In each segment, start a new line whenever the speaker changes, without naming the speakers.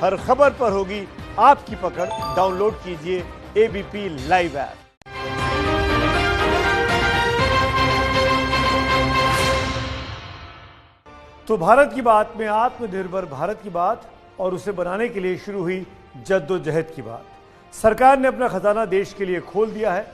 हर खबर पर होगी आपकी पकड़। डाउनलोड कीजिए एबीपी लाइव ऐप। तो भारत की बात में आत्मनिर्भर भारत की बात और उसे बनाने के लिए शुरू हुई जद्दोजहद की बात। सरकार ने अपना खजाना देश के लिए खोल दिया है।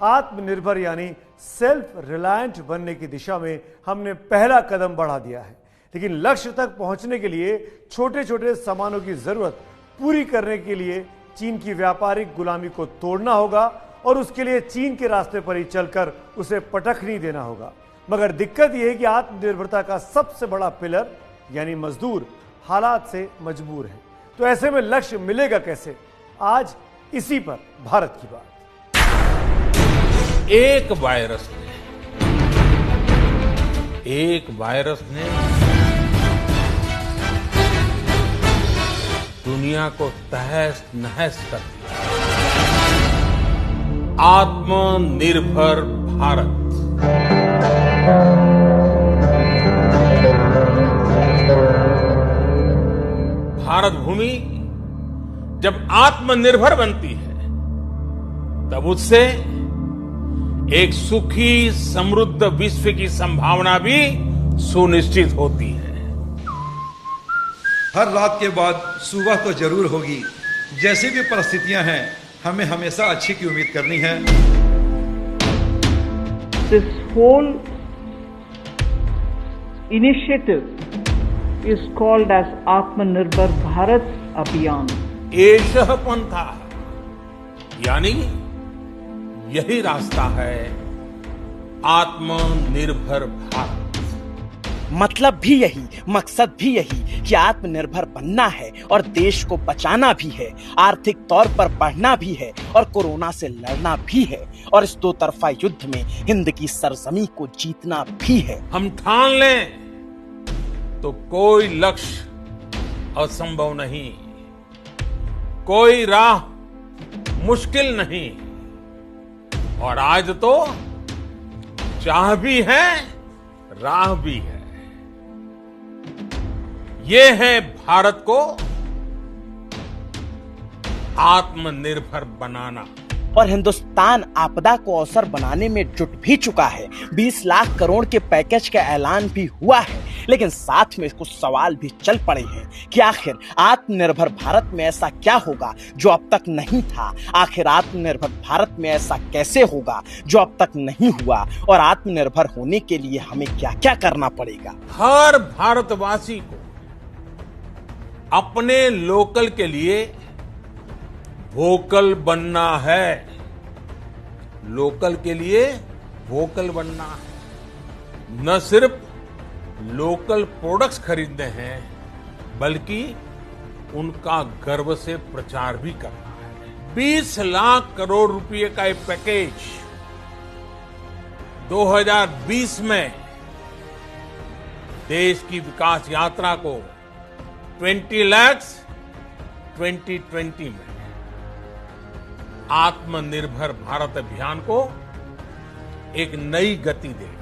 आत्मनिर्भर यानी सेल्फ रिलायंट बनने की दिशा में हमने पहला कदम बढ़ा दिया है, लेकिन लक्ष्य तक पहुंचने के लिए छोटे छोटे सामानों की जरूरत पूरी करने के लिए चीन की व्यापारिक गुलामी को तोड़ना होगा और उसके लिए चीन के रास्ते पर ही चलकर उसे पटक नहीं देना होगा। मगर दिक्कत यह है कि आत्मनिर्भरता का सबसे बड़ा पिलर यानी मजदूर हालात से मजबूर है। तो ऐसे में लक्ष्य मिलेगा कैसे? आज इसी पर भारत की बात।
एक वायरस ने दुनिया को तहस नहस कर दिया। आत्मनिर्भर भारत। भारत भूमि जब आत्मनिर्भर बनती है तब उससे एक सुखी समृद्ध विश्व की संभावना भी सुनिश्चित होती है।
हर रात के बाद सुबह तो जरूर होगी। जैसी भी परिस्थितियां हैं, हमें हमेशा अच्छी की उम्मीद करनी है।
This whole initiative is called as Atmanirbhar Bharat Abhiyan.
एषः पंथः यानी यही रास्ता है आत्मनिर्भर भारत।
मतलब भी यही, मकसद भी यही कि आत्मनिर्भर बनना है और देश को बचाना भी है, आर्थिक तौर पर बढ़ना भी है और कोरोना से लड़ना भी है और इस दो तरफा युद्ध में हिंद की सरजमी को जीतना भी है।
हम ठान लें तो कोई लक्ष्य असंभव नहीं, कोई राह मुश्किल नहीं। और आज तो चाह भी है, राह भी है। ये है भारत को आत्मनिर्भर बनाना।
और हिंदुस्तान आपदा को अवसर बनाने में जुट भी चुका है। 20 लाख करोड़ के पैकेज का ऐलान भी हुआ है, लेकिन साथ में कुछ सवाल भी चल पड़े हैं कि आखिर आत्मनिर्भर भारत में ऐसा क्या होगा जो अब तक नहीं था। आखिर आत्मनिर्भर भारत में ऐसा कैसे होगा जो अब तक नहीं हुआ, और आत्मनिर्भर होने के लिए हमें क्या क्या करना पड़ेगा।
हर भारतवासी को अपने लोकल के लिए वोकल बनना है। लोकल के लिए वोकल बनना है। न सिर्फ लोकल प्रोडक्ट्स खरीदने हैं, बल्कि उनका गर्व से प्रचार भी करना है। 20 लाख करोड़ रुपए का एक पैकेज 2020 में देश की विकास यात्रा को 20 लाख 2020 में आत्मनिर्भर भारत अभियान को एक नई गति देगा।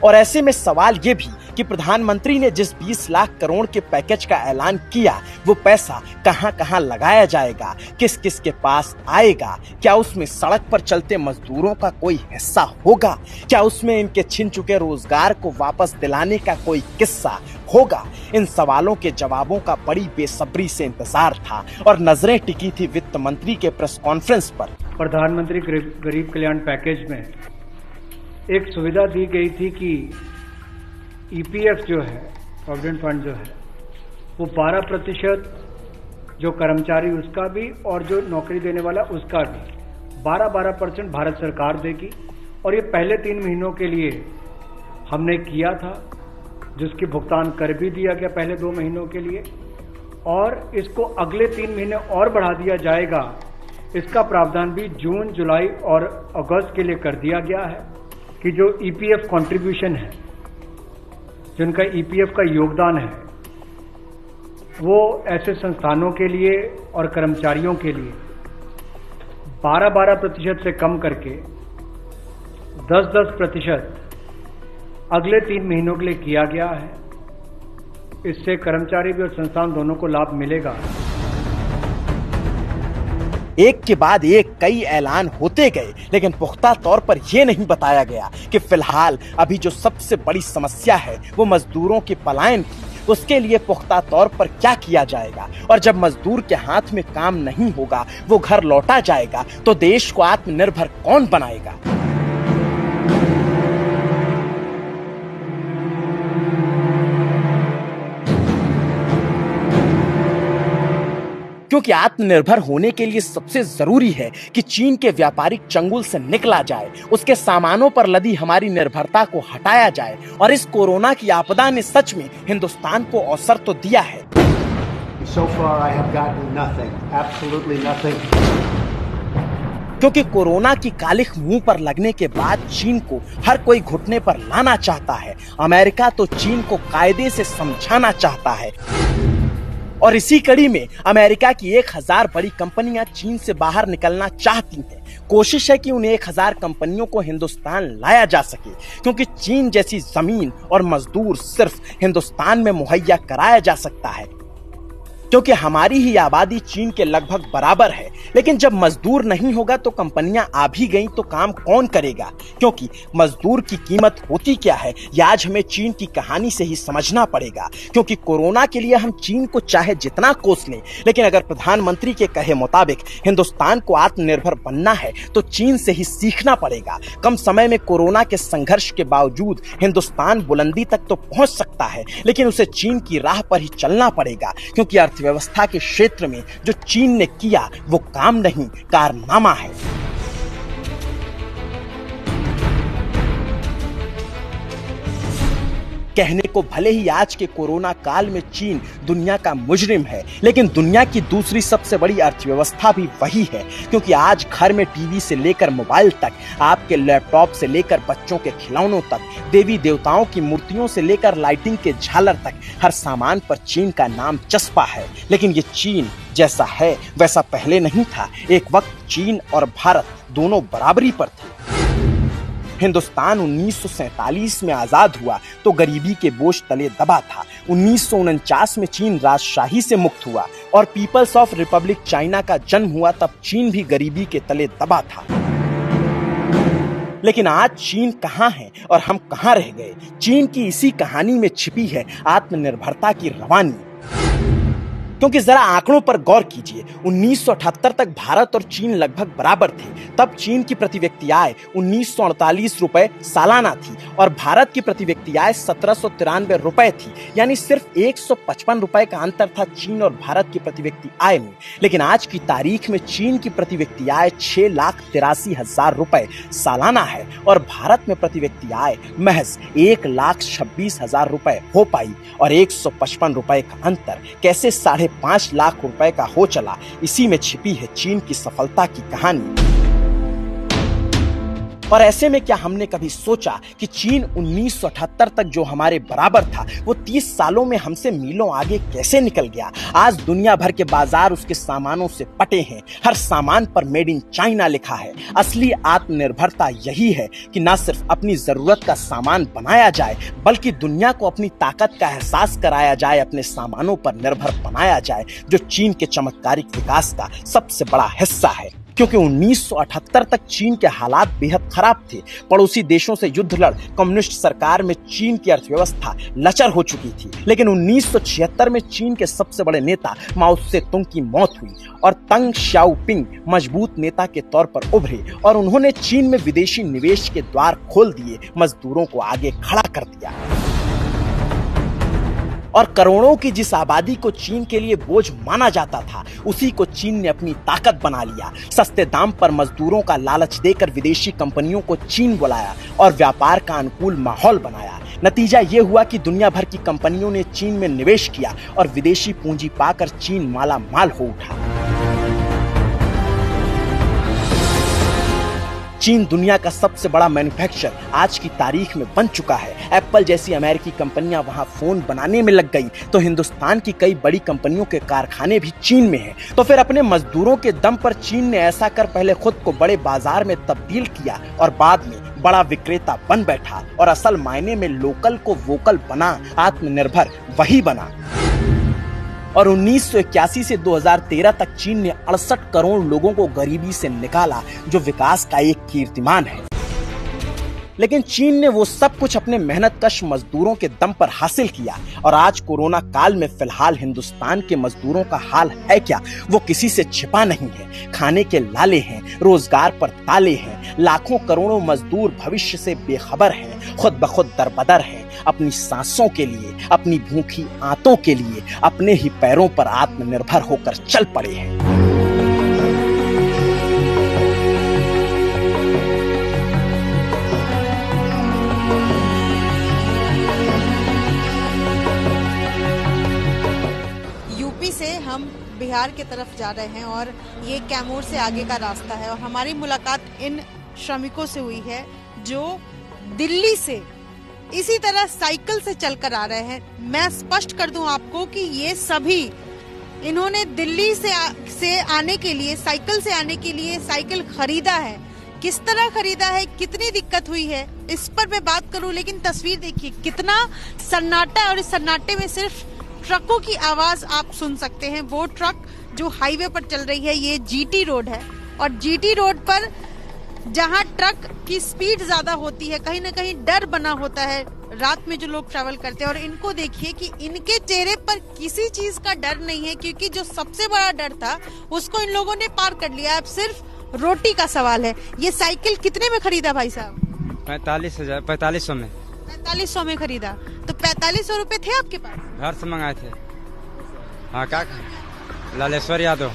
और ऐसे में सवाल ये भी कि प्रधानमंत्री ने जिस 20 लाख करोड़ के पैकेज का ऐलान किया, वो पैसा कहां कहां लगाया जाएगा, किस किस के पास आएगा। क्या उसमें सड़क पर चलते मजदूरों का कोई हिस्सा होगा? क्या उसमें इनके छिन चुके रोजगार को वापस दिलाने का कोई किस्सा होगा? इन सवालों के जवाबों का बड़ी बेसब्री से इंतजार था और नजरें टिकी थी वित्त मंत्री के प्रेस कॉन्फ्रेंस पर।
प्रधानमंत्री गरीब कल्याण पैकेज में एक सुविधा दी गई थी कि ईपीएफ जो है, प्रोविडेंट फंड जो है, वो 12% जो कर्मचारी उसका भी और जो नौकरी देने वाला उसका भी 12% भारत सरकार देगी। और ये पहले 3 महीनों के लिए हमने किया था, जिसकी भुगतान कर भी दिया गया पहले 2 महीनों के लिए, और इसको अगले 3 महीने और बढ़ा दिया जाएगा। इसका प्रावधान भी जून, जुलाई और अगस्त के लिए कर दिया गया है कि जो ईपीएफ कंट्रीब्यूशन है, जिनका ईपीएफ का योगदान है, वो ऐसे संस्थानों के लिए और कर्मचारियों के लिए 12% से कम करके 10% अगले 3 महीनों के लिए किया गया है। इससे कर्मचारी भी और संस्थान दोनों को लाभ मिलेगा।
एक के बाद एक कई ऐलान होते गए, लेकिन पुख्ता तौर पर यह नहीं बताया गया कि फिलहाल अभी जो सबसे बड़ी समस्या है वो मजदूरों के पलायन की, उसके लिए पुख्ता तौर पर क्या किया जाएगा। और जब मजदूर के हाथ में काम नहीं होगा, वो घर लौटा जाएगा, तो देश को आत्मनिर्भर कौन बनाएगा। क्योंकि आत्मनिर्भर होने के लिए सबसे जरूरी है कि चीन के व्यापारिक चंगुल से निकला जाए, उसके सामानों पर लदी हमारी निर्भरता को हटाया जाए। और इस कोरोना की आपदा ने सच में हिंदुस्तान को अवसर तो दिया है।
So far I have gotten nothing, absolutely nothing.
क्योंकि कोरोना की कालिख मुंह पर लगने के बाद चीन को हर कोई घुटने पर लाना चाहता है। अमेरिका तो चीन को कायदे से समझाना चाहता है। और इसी कड़ी में अमेरिका की 1000 बड़ी कंपनियां चीन से बाहर निकलना चाहती हैं। कोशिश है कि उन 1000 कंपनियों को हिंदुस्तान लाया जा सके, क्योंकि चीन जैसी जमीन और मजदूर सिर्फ हिंदुस्तान में मुहैया कराया जा सकता है। क्योंकि हमारी ही आबादी चीन के लगभग बराबर है, लेकिन जब मजदूर नहीं होगा तो कंपनियां आ भी गईं तो काम कौन करेगा। क्योंकि मजदूर की कीमत होती क्या है, यह आज हमें चीन की कहानी से ही समझना पड़ेगा। क्योंकि कोरोना के लिए हम चीन को चाहे जितना कोस लें, लेकिन अगर प्रधानमंत्री के कहे मुताबिक हिंदुस्तान को आत्मनिर्भर बनना है तो चीन से ही सीखना पड़ेगा। कम समय में कोरोना के संघर्ष के बावजूद हिंदुस्तान बुलंदी तक तो पहुंच सकता है, लेकिन उसे चीन की राह पर ही चलना पड़ेगा। क्योंकि अर्थव्यवस्था के क्षेत्र में जो चीन ने किया वो काम नहीं, कारनामा है। कहने को भले ही आज के कोरोना काल में चीन दुनिया का मुजरिम है, लेकिन दुनिया की दूसरी सबसे बड़ी अर्थव्यवस्था भी वही है। क्योंकि आज घर में टीवी से लेकर मोबाइल तक, आपके लैपटॉप से लेकर बच्चों के खिलौनों तक, देवी देवताओं की मूर्तियों से लेकर लाइटिंग के झालर तक, हर सामान पर चीन का नाम चस्पा है। लेकिन ये चीन जैसा है वैसा पहले नहीं था। एक वक्त चीन और भारत दोनों बराबरी पर थे। हिंदुस्तान 1947 में आजाद हुआ तो गरीबी के बोझ तले दबा था। 1949 में चीन राजशाही से मुक्त हुआ और पीपल्स ऑफ रिपब्लिक चाइना का जन्म हुआ, तब चीन भी गरीबी के तले दबा था। लेकिन आज चीन कहां है और हम कहां रह गए। चीन की इसी कहानी में छिपी है आत्मनिर्भरता की रवानी। क्योंकि जरा आंकड़ों पर गौर कीजिए, 1978 तक भारत और चीन लगभग बराबर थे। तब चीन की प्रति व्यक्ति आय 1948 रुपए सालाना थी और भारत की प्रति व्यक्ति आय 1793 रुपए थी। यानी सिर्फ 155 रुपए का अंतर था चीन और भारत की प्रति व्यक्ति आय में। लेकिन आज की तारीख में चीन की प्रति व्यक्ति आय 6,83,000 रुपए सालाना है और भारत में प्रति व्यक्ति आय महज 1,26,000 रुपए हो पाई। और 155 रुपए का अंतर कैसे 5.5 लाख रुपए का हो चला, इसी में छिपी है चीन की सफलता की कहानी। और ऐसे में क्या हमने कभी सोचा कि चीन 1978 तक जो हमारे बराबर था वो 30 सालों में हमसे मीलों आगे कैसे निकल गया। आज दुनिया भर के बाजार उसके सामानों से पटे हैं। हर सामान पर मेड इन चाइना लिखा है। असली आत्मनिर्भरता यही है कि न सिर्फ अपनी जरूरत का सामान बनाया जाए, बल्कि दुनिया को अपनी ताकत का एहसास कराया जाए, अपने सामानों पर निर्भर बनाया जाए, जो चीन के चमत्कारिक विकास का सबसे बड़ा हिस्सा है। क्योंकि 1978 तक चीन के हालात बेहद खराब थे। पड़ोसी देशों से युद्ध लड़ कम्युनिस्ट सरकार में चीन की अर्थव्यवस्था लचर हो चुकी थी। लेकिन 1976 में चीन के सबसे बड़े नेता माओ त्से-तुंग की मौत हुई और तंग शाओपिंग मजबूत नेता के तौर पर उभरे और उन्होंने चीन में विदेशी निवेश के द्वार खोल दिए, मजदूरों को आगे खड़ा कर दिया। और करोड़ों की जिस आबादी को चीन के लिए बोझ माना जाता था, उसी को चीन ने अपनी ताकत बना लिया। सस्ते दाम पर मजदूरों का लालच देकर विदेशी कंपनियों को चीन बुलाया और व्यापार का अनुकूल माहौल बनाया। नतीजा ये हुआ कि दुनिया भर की कंपनियों ने चीन में निवेश किया और विदेशी पूंजी पाकर चीन माला माल हो उठा। चीन दुनिया का सबसे बड़ा मैन्युफैक्चरर आज की तारीख में बन चुका है। एप्पल जैसी अमेरिकी कंपनियां वहां फोन बनाने में लग गई, तो हिंदुस्तान की कई बड़ी कंपनियों के कारखाने भी चीन में हैं। तो फिर अपने मजदूरों के दम पर चीन ने ऐसा कर पहले खुद को बड़े बाजार में तब्दील किया और बाद में बड़ा विक्रेता बन बैठा और असल मायने में लोकल को वोकल बना, आत्मनिर्भर वही बना। और 1981 से 2013 तक चीन ने 68 करोड़ लोगों को गरीबी से निकाला, जो विकास का एक कीर्तिमान है। लेकिन चीन ने वो सब कुछ अपने मेहनतकश मजदूरों के दम पर हासिल किया, और आज कोरोना काल में फिलहाल हिंदुस्तान के मजदूरों का हाल है क्या, वो किसी से छिपा नहीं है। खाने के लाले हैं, रोजगार पर ताले हैं, लाखों करोड़ों मजदूर भविष्य से बेखबर हैं, खुद ब खुद दरबदर हैं, अपनी सांसों के लिए, अपनी भूखी आंतों के लिए अपने ही पैरों पर आत्मनिर्भर होकर चल पड़े हैं।
से हम बिहार की तरफ जा रहे हैं और ये कैमूर से आगे का रास्ता है, और हमारी मुलाकात इन श्रमिकों से हुई है जो दिल्ली से इसी तरह साइकिल से चलकर आ रहे हैं। मैं स्पष्ट कर दूं आपको कि ये सभी इन्होंने दिल्ली से आने के लिए, साइकिल से आने के लिए साइकिल खरीदा है। किस तरह खरीदा है, कितनी दिक्कत हुई है, इस पर मैं बात करूं, लेकिन तस्वीर देखिए, कितना सन्नाटा है, और इस सन्नाटे में सिर्फ ट्रकों की आवाज आप सुन सकते हैं। वो ट्रक जो हाईवे पर चल रही है, ये जीटी रोड है, और जीटी रोड पर जहां ट्रक की स्पीड ज्यादा होती है, कहीं ना कहीं डर बना होता है रात में जो लोग ट्रैवल करते हैं। और इनको देखिए कि इनके चेहरे पर किसी चीज का डर नहीं है, क्योंकि जो सबसे बड़ा डर था उसको इन लोगों ने पार कर लिया। अब सिर्फ रोटी का सवाल है। ये साइकिल कितने में खरीदा भाई साहब?
4500 में।
4500 में खरीदा, तो 4500 रुपए थे आपके पास?
घर से मंगाए थे। हाँ, क्या लालेश्वर यादव,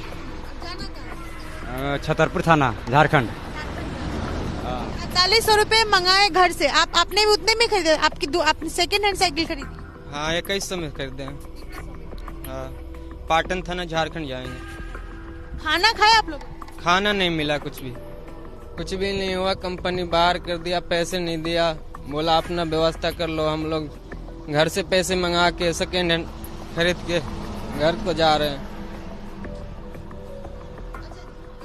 छतरपुर थाना, झारखंड।
4500 रुपए मंगाए घर से। आपने भी उतने में खरीदे? आपने सेकेंड हैंड साइकिल खरीदी?
हाँ, 2100 में खरीदे हैं। हाँ, पाटन थाना, झारखंड जाएंगे।
खाना खाया आप लोग?
खाना नहीं मिला, कुछ भी नहीं हुआ। कंपनी बाहर कर दिया, पैसे नहीं दिया, बोला अपना व्यवस्था कर लो। हम लोग घर से पैसे मंगा के सेकेंड हैंड खरीद के घर को जा रहे हैं।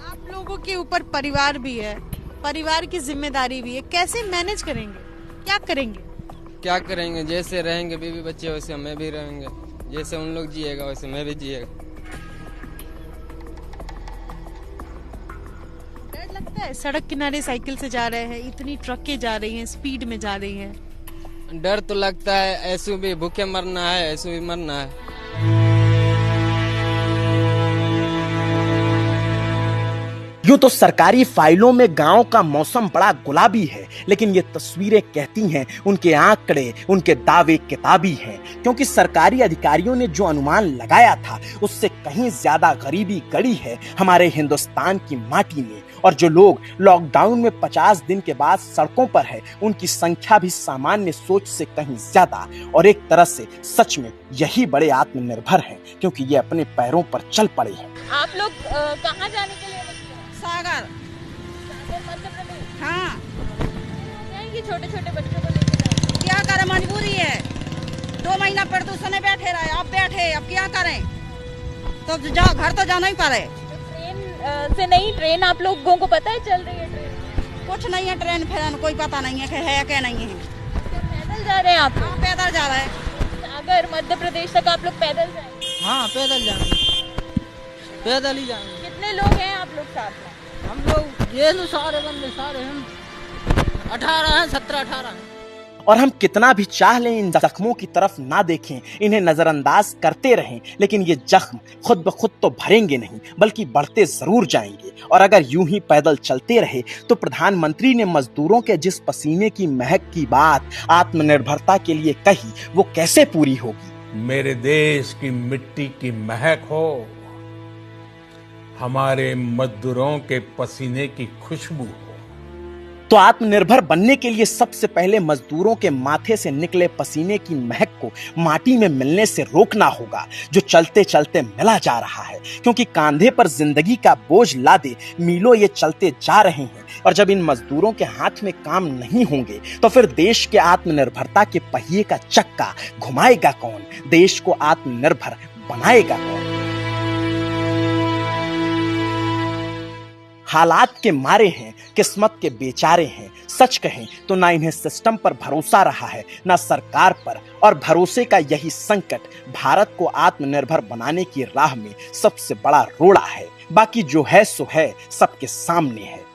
आप लोगों के ऊपर परिवार भी है, परिवार की जिम्मेदारी भी है, कैसे मैनेज करेंगे, क्या करेंगे? जैसे रहेंगे बीवी बच्चे वैसे हमें भी रहेंगे, जैसे उन लोग जिएगा वैसे मैं भी जिएगा। डर लगता है? सड़क किनारे साइकिल से जा रहे हैं, इतनी ट्रकें जा रही हैं, स्पीड में जा रही हैं। डर तो लगता है, ऐसे भी भूखे मरना है, ऐसे भी मरना है।
यूं तो सरकारी फाइलों में गांव का मौसम बड़ा गुलाबी है, लेकिन ये तस्वीरें कहती हैं उनके आंकड़े, उनके दावे किताबी हैं, क्योंकि सरकारी अधिकारियों ने जो अनुमान लगाया था उससे कहीं ज्यादा गरीबी गड़ी है हमारे हिंदुस्तान की माटी में। और जो लोग लॉकडाउन में 50 दिन के बाद सड़कों पर है, उनकी संख्या भी सामान्य सोच से कहीं ज्यादा। और एक तरह से सच में यही बड़े आत्मनिर्भर हैं, क्योंकि ये अपने पैरों पर चल पड़े हैं।
आप लोग कहाँ जाने के लिए?
सागर
मध्य प्रदेश।
हाँ,
जाएंगे छोटे छोटे बच्चों को लेकर?
क्या करें, मजबूरी है। 2 महीना प्रदूषण में बैठे रहे, अब बैठे, अब क्या करें, तो जाओ, घर तो जाना ही पड़े।
ट्रेन से नहीं, ट्रेन आप लोगों को पता है चल रही है? ट्रेन
कुछ नहीं है, ट्रेन फिर कोई पता नहीं है कि है क्या नहीं है।
पैदल जा रहे हैं आप लोग?
पैदल जा रहे हैं।
सागर मध्य प्रदेश तक आप लोग पैदल जाएंगे?
हाँ, पैदल जाएंगे, पैदल ही जाएंगे।
कितने लोग हैं आप लोग साथ में?
हम लोग ये लो सारे बंदे, सारे हम 18 हैं, 17-18 हैं।
और हम कितना भी चाह लें इन जख्मों की तरफ ना देखें, इन्हें नजरअंदाज करते रहें, लेकिन ये जख्म खुद ब खुद तो भरेंगे नहीं, बल्कि बढ़ते जरूर जाएंगे। और अगर यूं ही पैदल चलते रहे तो प्रधानमंत्री ने मजदूरों के जिस पसीने की महक की बात आत्मनिर्भरता के लिए कही, वो कैसे पूरी होगी?
मेरे देश की मिट्टी की महक हो, हमारे मजदूरों के पसीने की खुशबू हो।
तो आत्मनिर्भर बनने के लिए सबसे पहले मजदूरों के माथे से निकले पसीने की महक को माटी में मिलने से रोकना होगा, जो चलते चलते मिला जा रहा है। क्योंकि कांधे पर जिंदगी का बोझ लादे मीलों ये चलते जा रहे हैं, और जब इन मजदूरों के हाथ में काम नहीं होंगे तो फिर देश के आत्मनिर्भरता के पहिए का चक्का घुमाएगा कौन? देश को आत्मनिर्भर बनाएगा कौन? हालात के मारे हैं, किस्मत के बेचारे हैं। सच कहें तो ना इन्हें सिस्टम पर भरोसा रहा है, ना सरकार पर, और भरोसे का यही संकट भारत को आत्मनिर्भर बनाने की राह में सबसे बड़ा रोड़ा है। बाकी जो है सो है, सबके सामने है।